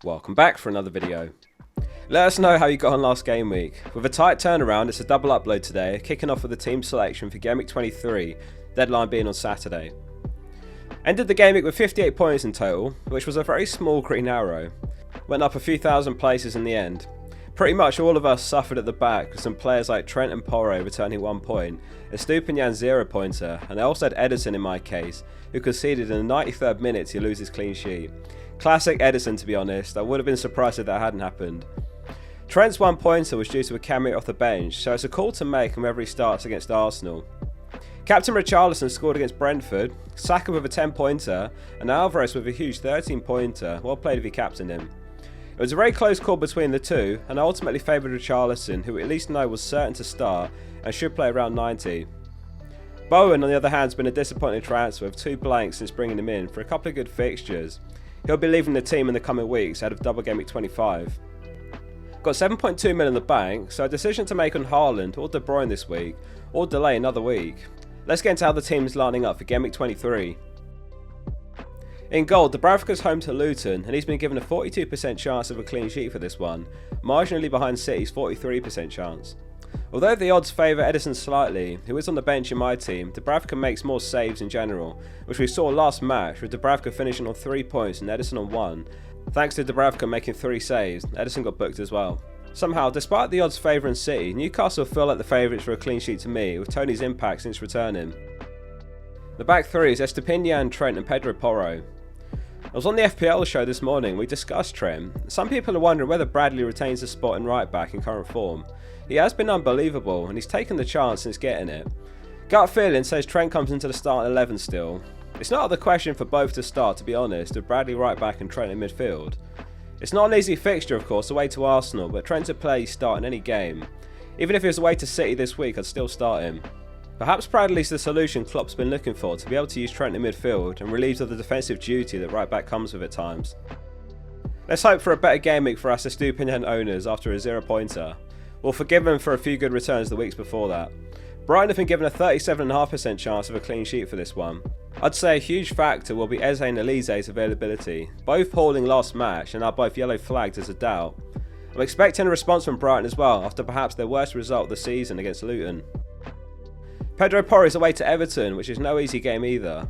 Welcome back for another video. Let us know how you got on last game week. With a tight turnaround, it's a double upload today, kicking off with the team selection for Gameweek23, deadline being on Saturday. Ended the game week with 58 points in total, which was a very small green arrow. Went up a few thousand places in the end. Pretty much all of us suffered at the back, with some players like Trent and Porro returning 1 point, a Stupinian 0 pointer, and I also had Edison in my case, who conceded in the 93rd minute to lose his clean sheet. Classic Edison, to be honest. I would have been surprised if that hadn't happened. Trent's 1 pointer was due to a cameo off the bench, so it's a call to make whenever he starts against Arsenal. Captain Richarlison scored against Brentford, Saka with a 10 pointer, and Alvarez with a huge 13 pointer. Well played if you captained him. It was a very close call between the two, and I ultimately favoured Richarlison, who we at least know was certain to start and should play around 90. Bowen, on the other hand, has been a disappointing transfer with 2 blanks since bringing him in for a couple of good fixtures. He'll be leaving the team in the coming weeks ahead of double game week 25. Got 7.2 million in the bank, so a decision to make on Haaland or De Bruyne this week, or delay another week. Let's get into how the team is lining up for game week 23. In goal, Dubravka's home to Luton, and he's been given a 42% chance of a clean sheet for this one, marginally behind City's 43% chance. Although the odds favour Edison slightly, who is on the bench in my team, Dubravka makes more saves in general, which we saw last match with Dubravka finishing on 3 points and Edison on 1. Thanks to Dubravka making 3 saves, Edison got booked as well. Somehow, despite the odds favouring City, Newcastle feel like the favourites for a clean sheet to me, with Tony's impact since returning. The back three is Estepinian, Trent and Pedro Porro. I was on the FPL show this morning, we discussed Trent. Some people are wondering whether Bradley retains the spot in right back in current form. He has been unbelievable and he's taken the chance since getting it. Gut feeling says Trent comes into the starting 11 still. It's not out of the question for both to start, to be honest, with Bradley right back and Trent in midfield. It's not an easy fixture of course, away to Arsenal, but Trent's a player you start in any game. Even if he was away to City this week, I'd still start him. Perhaps Bradley's the solution Klopp's been looking for, to be able to use Trent in midfield and relieved of the defensive duty that right back comes with at times. Let's hope for a better game week for us Estupinian owners after a 0 pointer. We'll forgive him for a few good returns the weeks before that. Brighton have been given a 37.5% chance of a clean sheet for this one. I'd say a huge factor will be Eze and Elise's availability, both hauling last match and are both yellow flagged as a doubt. I'm expecting a response from Brighton as well after perhaps their worst result of the season against Luton. Pedro Porro is away to Everton, which is no easy game either.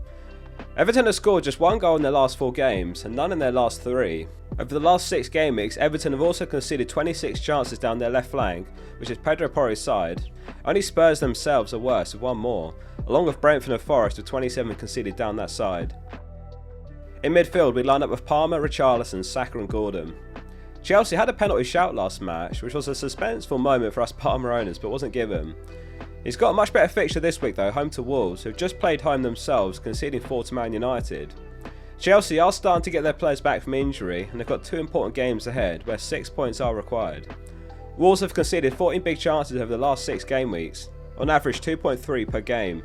Everton have scored just 1 goal in their last 4 games and none in their last 3. Over the last 6 game weeks, Everton have also conceded 26 chances down their left flank, which is Pedro Porro's side. Only Spurs themselves are worse with 1 more, along with Brentford and Forest with 27 conceded down that side. In midfield, we line up with Palmer, Richarlison, Saka and Gordon. Chelsea had a penalty shout last match, which was a suspenseful moment for us Palmer owners, but wasn't given. He's got a much better fixture this week though, home to Wolves, who've just played home themselves, conceding 4 to Man United. Chelsea are starting to get their players back from injury, and they've got 2 important games ahead, where 6 points are required. Wolves have conceded 14 big chances over the last 6 game weeks, on average 2.3 per game.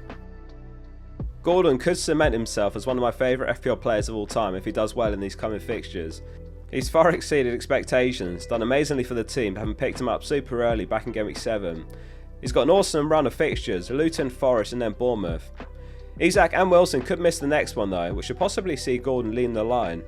Gordon could cement himself as one of my favourite FPL players of all time if he does well in these coming fixtures. He's far exceeded expectations, done amazingly for the team, having picked him up super early back in game week 7. He's got an awesome run of fixtures, Luton, Forest and then Bournemouth. Isak and Wilson could miss the next one though, which should possibly see Gordon leading the line.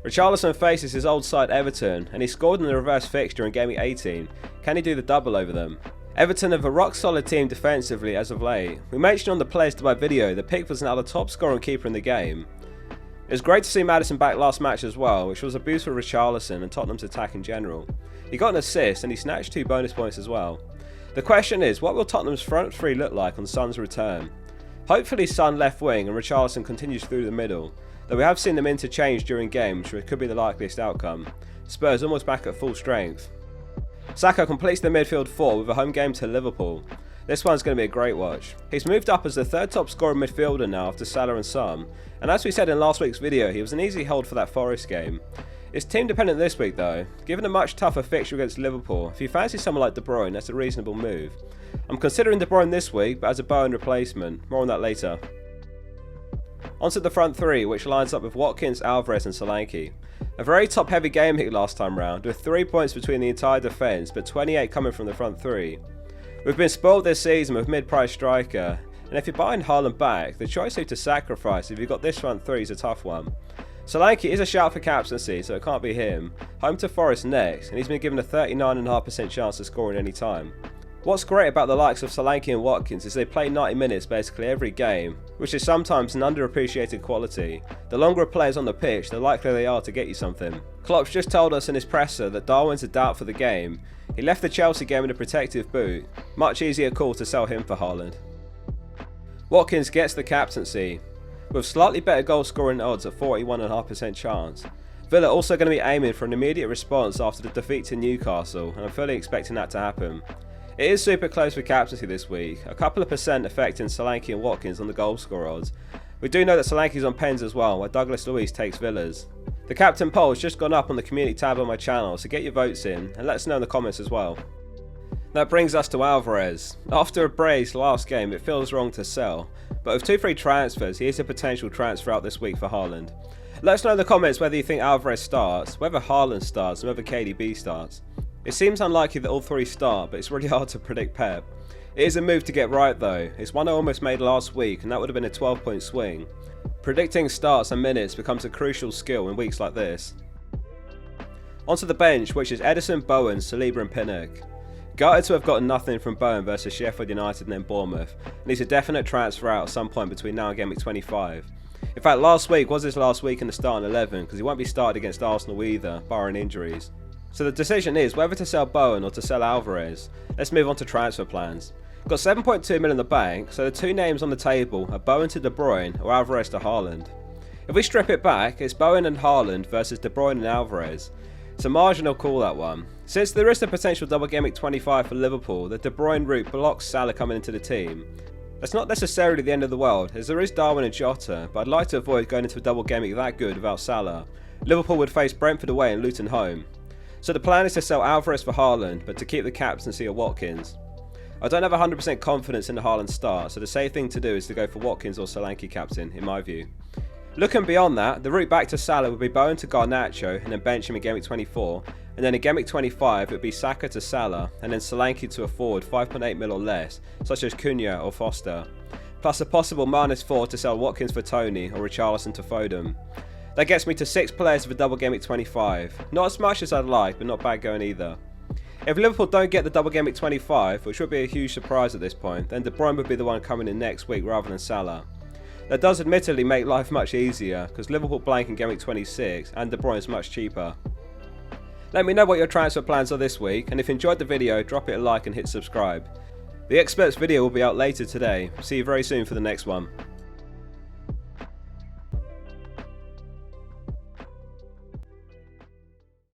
Richarlison faces his old side Everton, and he scored in the reverse fixture in game week 18. Can he do the double over them? Everton have a rock solid team defensively as of late. We mentioned on the Players to Buy video that Pickford is now the top scorer and keeper in the game. It was great to see Maddison back last match as well, which was a boost for Richarlison and Tottenham's attack in general. He got an assist and he snatched 2 bonus points as well. The question is, what will Tottenham's front 3 look like on Son's return? Hopefully Son left wing and Richarlison continues through the middle, though we have seen them interchange during games, which could be the likeliest outcome. Spurs almost back at full strength. Saka completes the midfield 4 with a home game to Liverpool. This one's going to be a great watch. He's moved up as the 3rd top scorer midfielder now after Salah and Son, and as we said in last week's video, he was an easy hold for that Forest game. It's team dependent this week though. Given a much tougher fixture against Liverpool, if you fancy someone like De Bruyne, that's a reasonable move. I'm considering De Bruyne this week, but as a Bowen replacement. More on that later. Onto the front 3, which lines up with Watkins, Alvarez and Solanke. A very top heavy game hit last time round, with 3 points between the entire defence, but 28 coming from the front 3. We've been spoiled this season with mid-price striker, and if you're buying Haaland back, the choice who to sacrifice if you've got this front 3 is a tough one. Solanke is a shout for captaincy, so it can't be him. Home to Forest next, and he's been given a 39.5% chance of scoring any time. What's great about the likes of Solanke and Watkins is they play 90 minutes basically every game, which is sometimes an underappreciated quality. The longer a player's on the pitch, the likelier they are to get you something. Klopp's just told us in his presser that Darwin's a doubt for the game. He left the Chelsea game in a protective boot. Much easier call to sell him for Haaland. Watkins gets the captaincy, with slightly better goal scoring odds at 41.5% chance. Villa also going to be aiming for an immediate response after the defeat to Newcastle, and I'm fully expecting that to happen. It is super close for captaincy this week, a couple of percent affecting Solanke and Watkins on the goal score odds. We do know that Solanke's on pens as well, while Douglas Luiz takes Villa's. The captain poll has just gone up on the community tab on my channel, so get your votes in and let us know in the comments as well. That brings us to Alvarez. After a brace last game, it feels wrong to sell, but with 2 free transfers, he is a potential transfer out this week for Haaland. Let us know in the comments whether you think Alvarez starts, whether Haaland starts, and whether KDB starts. It seems unlikely that all 3 start, but it's really hard to predict Pep. It is a move to get right though. It's one I almost made last week, and that would have been a 12-point swing. Predicting starts and minutes becomes a crucial skill in weeks like this. Onto the bench, which is Ederson, Bowen, Saliba and Pinnock. Gutted to have gotten nothing from Bowen versus Sheffield United and then Bournemouth, and he's a definite transfer out at some point between now and Gameweek 25. In fact, last week was his last week in the starting 11 because he won't be started against Arsenal either, barring injuries. So the decision is whether to sell Bowen or to sell Alvarez. Let's move on to transfer plans. Got 7.2 million in the bank, so the 2 names on the table are Bowen to De Bruyne or Alvarez to Haaland. If we strip it back, it's Bowen and Haaland versus De Bruyne and Alvarez. It's a marginal call, that one. Since there is the potential double Gameweek 25 for Liverpool, the De Bruyne route blocks Salah coming into the team. That's not necessarily the end of the world, as there is Darwin and Jota, but I'd like to avoid going into a double Gameweek that good without Salah. Liverpool would face Brentford away and Luton home. So the plan is to sell Alvarez for Haaland, but to keep the captaincy of Watkins. I don't have 100% confidence in the Haaland start, so the safe thing to do is to go for Watkins or Solanke captain, in my view. Looking beyond that, the route back to Salah would be Bowen to Garnacho and then bench him in Gameweek 24, and then in Gameweek 25 it would be Saka to Salah and then Solanke to a forward 5.8 mil or less, such as Cunha or Foster. Plus a possible -4 to sell Watkins for Tony or Richarlison to Foden. That gets me to 6 players for double Gameweek 25. Not as much as I'd like, but not bad going either. If Liverpool don't get the double Gameweek 25, which would be a huge surprise at this point, then De Bruyne would be the one coming in next week rather than Salah. That does admittedly make life much easier, because Liverpool blank in Gameweek 26 and De Bruyne is much cheaper. Let me know what your transfer plans are this week, and if you enjoyed the video, drop it a like and hit subscribe. The experts video will be out later today. See you very soon for the next one.